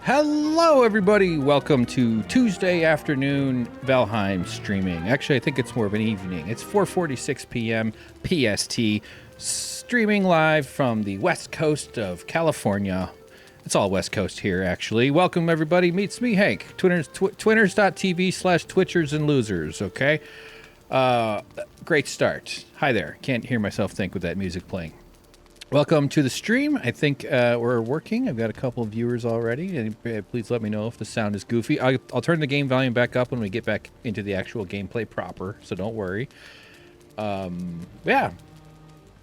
Hello, everybody. Welcome to Tuesday afternoon Valheim streaming. Actually, I think it's more of an evening. It's 4:46 p.m. PST, streaming live from the west coast of California. It's all west coast here, actually. Welcome, everybody. Meets me, Hank. Twitters.tv/Twitchers and Losers, okay? Great start. Hi there. Can't hear myself think with that music playing. Welcome to the stream. I think we're working. I've got a couple of viewers already. And please let me know if the sound is goofy. I'll turn the game volume back up when we get back into the actual gameplay proper, so don't worry. Yeah.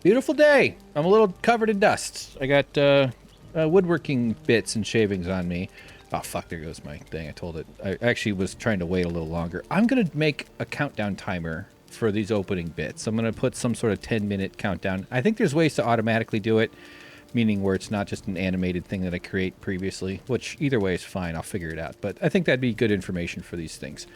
Beautiful day. I'm a little covered in dust. I got woodworking bits and shavings on me. Oh, fuck, there goes my thing. I told it. I actually was trying to wait a little longer. I'm going to make a countdown timer for these opening bits. I'm going to put some sort of 10-minute countdown. I think there's ways to automatically do it, meaning where it's not just an animated thing that I create previously, which either way is fine. I'll figure it out. But I think that'd be good information for these things.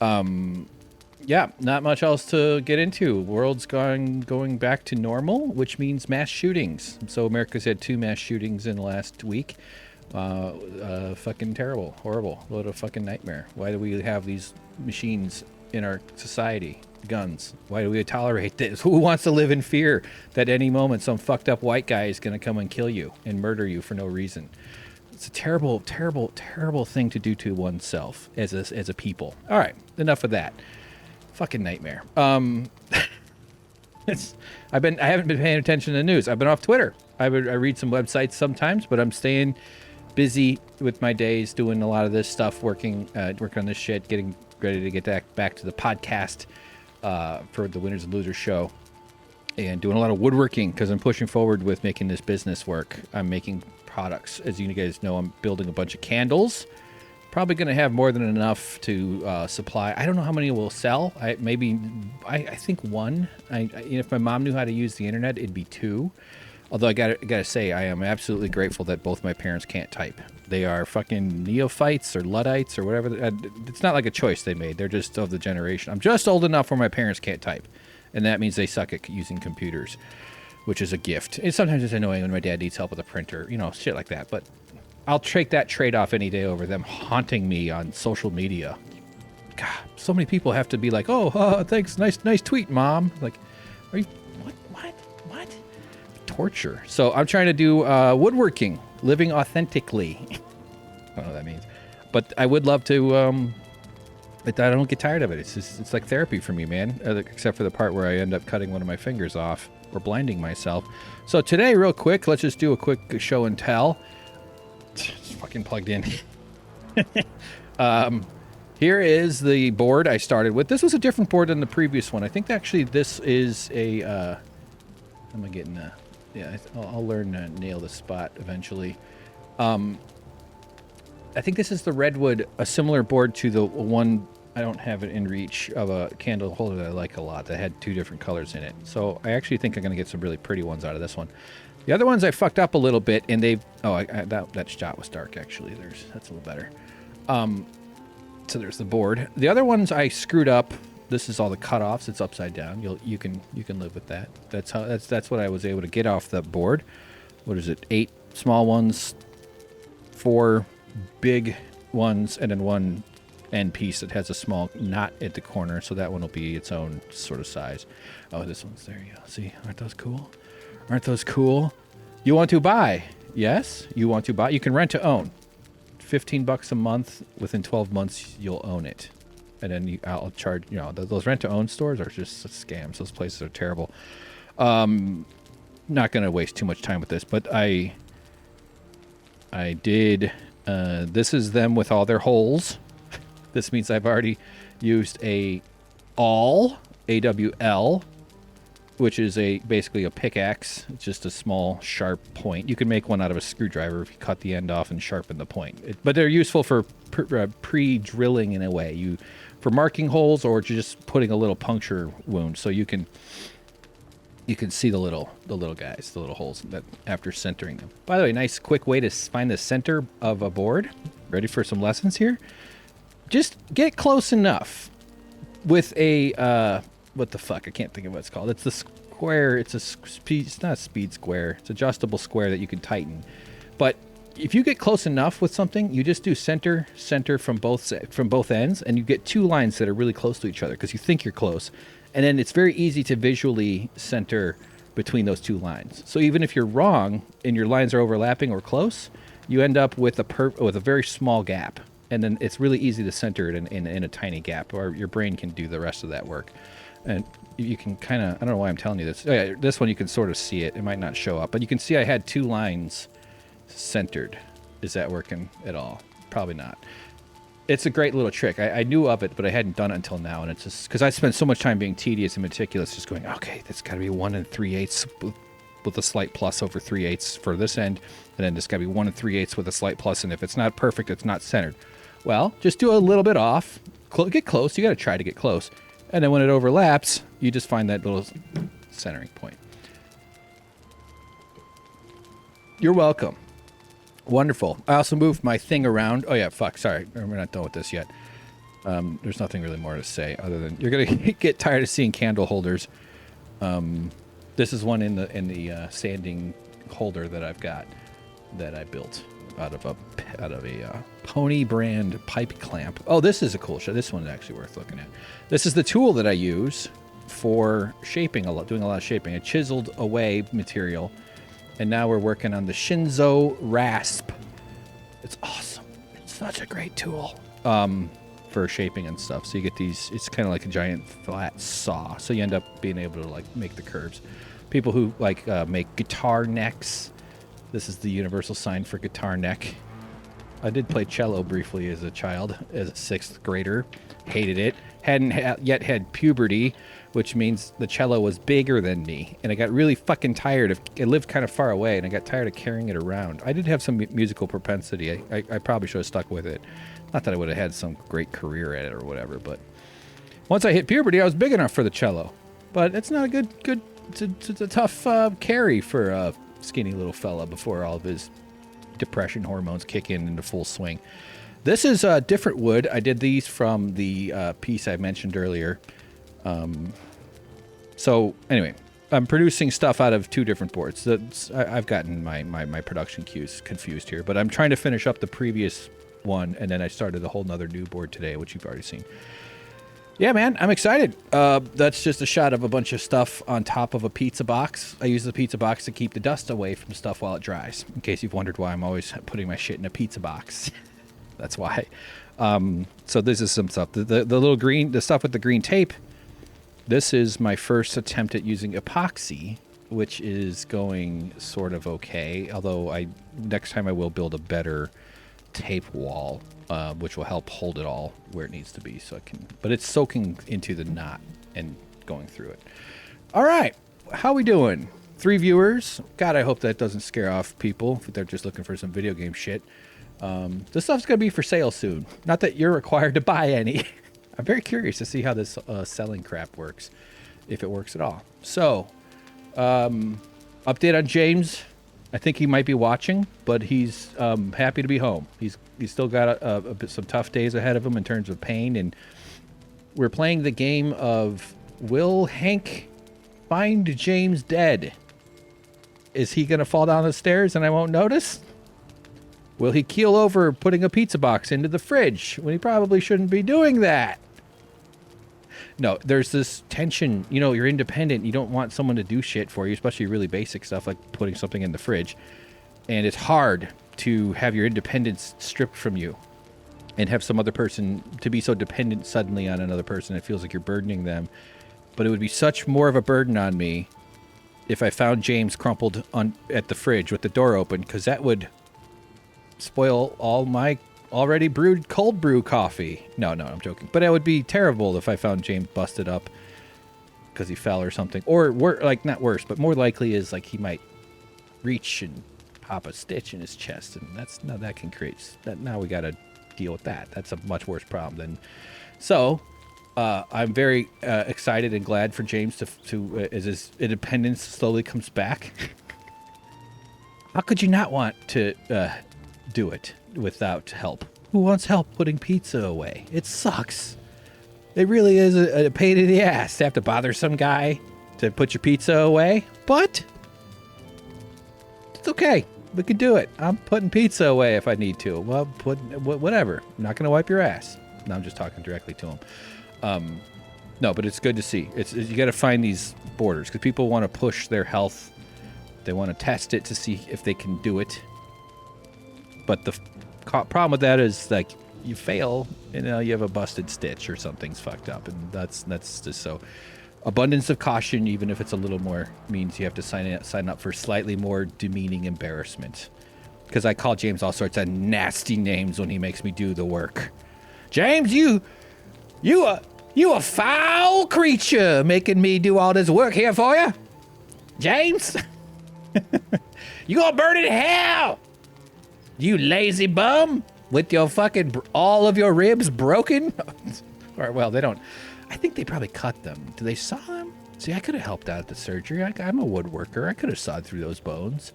Yeah, not much else to get into. World's going back to normal, which means mass shootings. So America's had 2 mass shootings in the last week. Fucking terrible, horrible, what a fucking nightmare. Why do we have these machines in our society? Guns. Why do we tolerate this? Who wants to live in fear that any moment some fucked up white guy is going to come and kill you and murder you for no reason? It's a terrible, terrible, terrible thing to do to oneself as a people. All right, enough of that. Fucking nightmare. I haven't been paying attention to the news. I've been off Twitter. I read some websites sometimes, but I'm staying busy with my days doing a lot of this stuff, working on this shit, getting ready to get back to the podcast for the Winners and Losers show, and doing a lot of woodworking because I'm pushing forward with making this business work. I'm making products. As you guys know, I'm building a bunch of candles. Probably going to have more than enough to supply. I don't know how many we'll sell. I think 1. If my mom knew how to use the internet, it'd be 2. Although I gotta say, I am absolutely grateful that both my parents can't type. They are fucking neophytes or Luddites or whatever. It's not like a choice they made. They're just of the generation. I'm just old enough where my parents can't type. And that means they suck at using computers, which is a gift. And sometimes it's annoying when my dad needs help with a printer, shit like that. But I'll take that trade-off any day over them haunting me on social media. God, so many people have to be like, oh, thanks, nice tweet, Mom. Like, are you, what? Torture. So I'm trying to do woodworking, living authentically. I don't know what that means. But I would love to, I don't get tired of it. It's like therapy for me, man. Except for the part where I end up cutting one of my fingers off or blinding myself. So today, real quick, let's just do a quick show and tell. It's fucking plugged in. Here is the board I started with. This was a different board than the previous one. I think actually this is a, am I getting a, yeah, I'll learn to nail the spot eventually. I think this is the redwood, a similar board to the one, I don't have it in reach, of a candle holder that I like a lot that had 2 different colors in it. So I actually think I'm going to get some really pretty ones out of this one. The other ones I fucked up a little bit, and they've... Oh, that shot was dark, actually. That's a little better. So there's the board. The other ones I screwed up. This is all the cutoffs. It's upside down. You can live with that. That's what I was able to get off the board. What is it? 8 small ones, 4 big ones, and then 1 end piece that has a small knot at the corner. So that one will be its own sort of size. Oh, this one's there. You go. See, aren't those cool? Aren't those cool? You want to buy? Yes, you want to buy. You can rent to own. $15 a month. Within 12 months, you'll own it. And then I'll charge, those rent to own stores are just scams. Those places are terrible. Not going to waste too much time with this, but I did, this is them with all their holes. This means I've already used AWL, which is basically a pickaxe. It's just a small, sharp point. You can make one out of a screwdriver if you cut the end off and sharpen the point. But they're useful for pre-drilling in a way. For marking holes or just putting a little puncture wound, so you can see the little guys, the little holes that after centering them. By the way, nice quick way to find the center of a board. Ready for some lessons here? Just get close enough with a what the fuck? I can't think of what it's called. It's the square. It's not a speed square. It's adjustable square that you can tighten. But if you get close enough with something, you just do center from both ends, and you get two lines that are really close to each other because you think you're close, and then it's very easy to visually center between those two lines. So even if you're wrong and your lines are overlapping or close, you end up with a very small gap, and then it's really easy to center it in a tiny gap, or your brain can do the rest of that work. And you can kind of, I don't know why I'm telling you this. Oh yeah, this one you can sort of see it. It might not show up, but you can see I had two lines centered. Is that working at all? Probably not. It's a great little trick. I knew of it, but I hadn't done it until now, and it's just because I spent so much time being tedious and meticulous, just going, okay, that's got to be 1 3/8 with a slight plus over 3/8 for this end, and then this got to be 1 3/8 with a slight plus, and if it's not perfect, it's not centered. Well, just do a little bit off. Get close. You got to try to get close, and then when it overlaps, you just find that little centering point. You're welcome. Wonderful. I also moved my thing around. Oh, yeah, fuck. Sorry. We're not done with this yet. There's nothing really more to say other than you're going to get tired of seeing candle holders. This is one in the sanding holder that I've got that I built out of a Pony brand pipe clamp. Oh, this is a cool shot. This one's actually worth looking at. This is the tool that I use for shaping doing a lot of shaping. I chiseled away material. And now we're working on the Shinzo Rasp. It's awesome. It's such a great tool for shaping and stuff. So you get these, it's kind of like a giant flat saw. So you end up being able to like make the curves. People who like make guitar necks. This is the universal sign for guitar neck. I did play cello briefly as a child, as a 6th grader. Hated it. Hadn't yet had puberty, which means the cello was bigger than me. And I got really fucking tired of, it lived kind of far away, and I got tired of carrying it around. I did have some musical propensity. I probably should have stuck with it. Not that I would have had some great career at it or whatever, but once I hit puberty, I was big enough for the cello. But it's not a it's a tough carry for a skinny little fella before all of his depression hormones kick into full swing. This is a different wood. I did these from the piece I mentioned earlier. So anyway, I'm producing stuff out of 2 different boards. I've gotten my production cues confused here, but I'm trying to finish up the previous one, and then I started a whole nother new board today, which you've already seen. Yeah, man, I'm excited. That's just a shot of a bunch of stuff on top of a pizza box. I use the pizza box to keep the dust away from stuff while it dries, in case you've wondered why I'm always putting my shit in a pizza box. That's why. So this is some stuff. The little green, the stuff with the green tape, this is my first attempt at using epoxy, which is going sort of okay. Although next time I will build a better tape wall, which will help hold it all where it needs to be. So but it's soaking into the knot and going through it. All right. How we doing? 3 viewers. God, I hope that doesn't scare off people if they're just looking for some video game shit. This stuff's going to be for sale soon. Not that you're required to buy any. I'm very curious to see how this selling crap works, if it works at all. So, update on James. I think he might be watching, but he's happy to be home. He's still got some tough days ahead of him in terms of pain, and we're playing the game of will Hank find James dead? Is he going to fall down the stairs and I won't notice? Will he keel over putting a pizza box into the fridge when he probably shouldn't be doing that? No, there's this tension. You know, you're independent. You don't want someone to do shit for you, especially really basic stuff like putting something in the fridge. And it's hard to have your independence stripped from you and have some other person to be so dependent suddenly on another person. It feels like you're burdening them. But it would be such more of a burden on me if I found James crumpled at the fridge with the door open, because that would spoil all my already brewed cold brew coffee. No, I'm joking. But it would be terrible if I found James busted up because he fell or something. Or, like, not worse, but more likely is, like, he might reach and pop a stitch in his chest. And that can create... Now we got to deal with that. That's a much worse problem than... So, I'm very excited and glad for James to as his independence slowly comes back. How could you not want to do it without help? Who wants help putting pizza away? It sucks. It really is a pain in the ass to have to bother some guy to put your pizza away, but it's okay. We could do it. I'm putting pizza away if I need to. Well, whatever. I'm not going to wipe your ass. No, I'm just talking directly to him. No, but it's good to see. You got to find these borders because people want to push their health. They want to test it to see if they can do it. But the problem with that is like you fail and you have a busted stitch or something's fucked up, and that's just so. Abundance of caution, even if it's a little more, means you have to sign up for slightly more demeaning embarrassment. Because I call James all sorts of nasty names when he makes me do the work. James, you a foul creature making me do all this work here for you. James, you gonna burn in hell. You lazy bum with your fucking all of your ribs broken. Or well, they don't. I think they probably cut them. Do they saw them? See, I could have helped out at the surgery. I'm a woodworker. I could have sawed through those bones.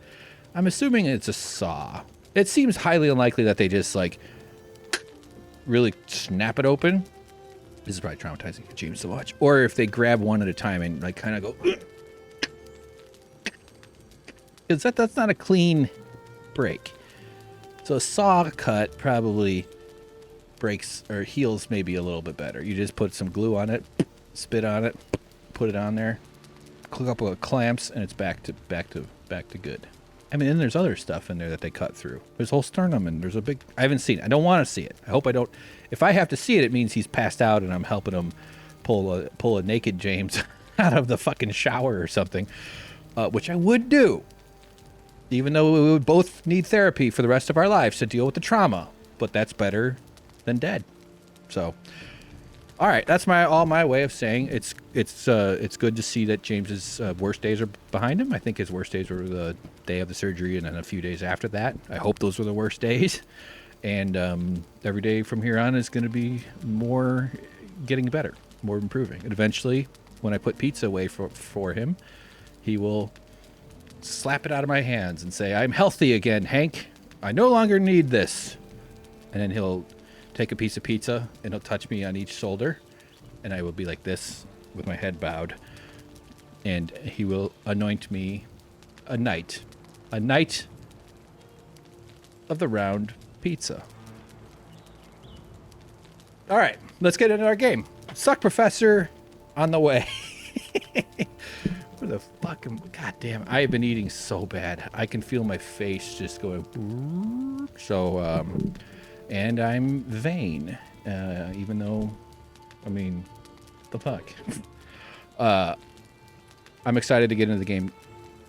I'm assuming it's a saw. It seems highly unlikely that they just, like, really snap it open. This is probably traumatizing for James to watch. Or if they grab one at a time and, like, kind of go... Because that's not a clean break. So a saw cut probably... breaks or heals maybe a little bit better. You just put some glue on it, spit on it, put it on there, click up with clamps, and it's back to good. I mean, and there's other stuff in there that they cut through. There's whole sternum, and there's a big. I haven't seen it. I don't want to see it. I hope I don't. If I have to see it, it means he's passed out, and I'm helping him pull a naked James out of the fucking shower or something, which I would do, even though we would both need therapy for the rest of our lives to deal with the trauma. But that's better than dead. So, all right, that's my way of saying it's good to see that James's worst days are behind him. I think his worst days were the day of the surgery and then a few days after that. I hope those were the worst days. And every day from here on is going to be more getting better, more improving. And eventually, when I put pizza away for him, he will slap it out of my hands and say, "I'm healthy again, Hank. I no longer need this." And then he'll take a piece of pizza and he'll touch me on each shoulder, and I will be like this with my head bowed, and he will anoint me a knight of the round pizza. All right, let's get into our game. SuckProfessor on the way. Where the fucking goddamn! I have been eating so bad. I can feel my face just going. So and I'm vain, even though, I mean, the fuck. I'm excited to get into the game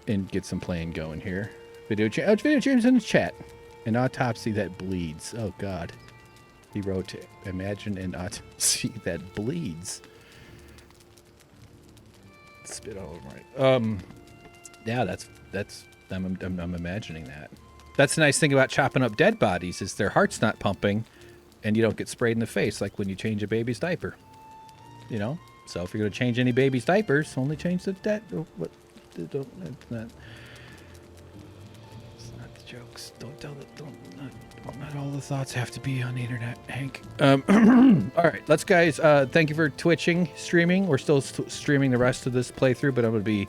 and get some playing going here. Video James in the chat. An autopsy that bleeds. Oh God. He wrote, "Imagine an autopsy that bleeds." Spit all over my. Yeah, that's. I'm imagining that. That's the nice thing about chopping up dead bodies is their heart's not pumping, and you don't get sprayed in the face like when you change a baby's diaper. You know. So if you're gonna change any baby's diapers, only change the dead. What? It's not the jokes. Don't tell it. Not all the thoughts have to be on the internet, Hank. All right, let's guys. Thank you for streaming. We're still streaming the rest of this playthrough, but I'm gonna be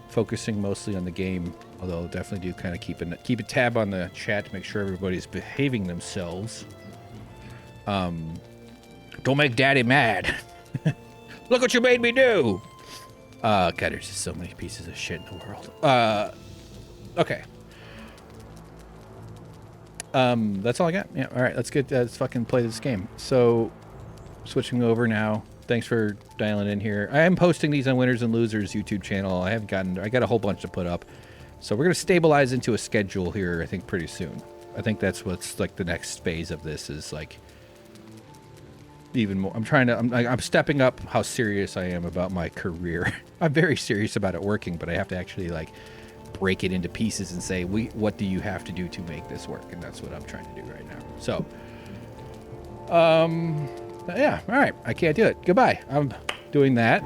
focusing mostly on the game. Although I'll definitely do kind of keep a tab on the chat to make sure everybody's behaving themselves. Don't make Daddy mad. Look what you made me do. God, there's just so many pieces of shit in the world. Okay. That's all I got. Yeah. All right. Let's fucking play this game. So, switching over now. Thanks for dialing in here. I am posting these on Winners and Losers YouTube channel. I got a whole bunch to put up. So we're gonna stabilize into a schedule here. I think pretty soon. I think that's what's like the next phase of this is like even more. I'm stepping up how serious I am about my career. I'm very serious about it working, but I have to actually like break it into pieces and say, what do you have to do to make this work? And that's what I'm trying to do right now. So, yeah, all right. I can't do it. Goodbye. I'm doing that.